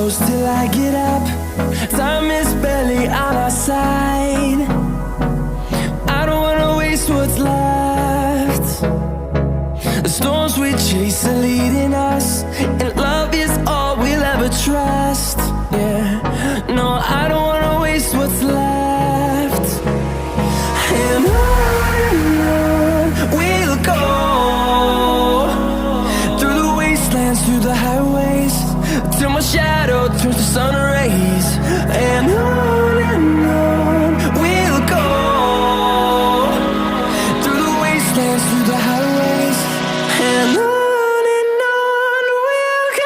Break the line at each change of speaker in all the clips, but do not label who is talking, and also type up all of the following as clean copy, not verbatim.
close till I get up. Time is barely on our side. I don't wanna waste what's left. The storms we chase are leading us, and love is all we'll ever trust. Yeah, no, I don't wanna waste what's left. And on we'll go, through the wastelands, through the highways, till my shadow turns to sun rays. And on we'll go, through the wastelands, through the highways, and on we'll go.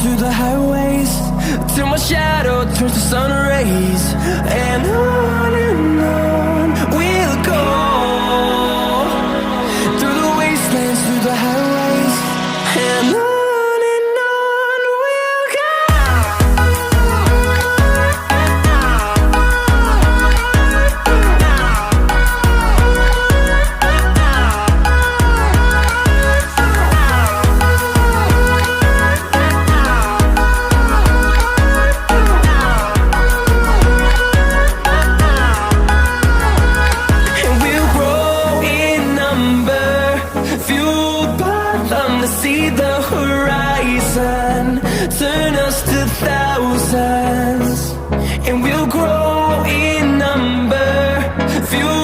Through the highways, till my shadow turns to sun rays. And on we'll go, through the wastelands, through the highways, and on we'll go. See the horizon, turn us to thousands, and we'll grow in number, fuel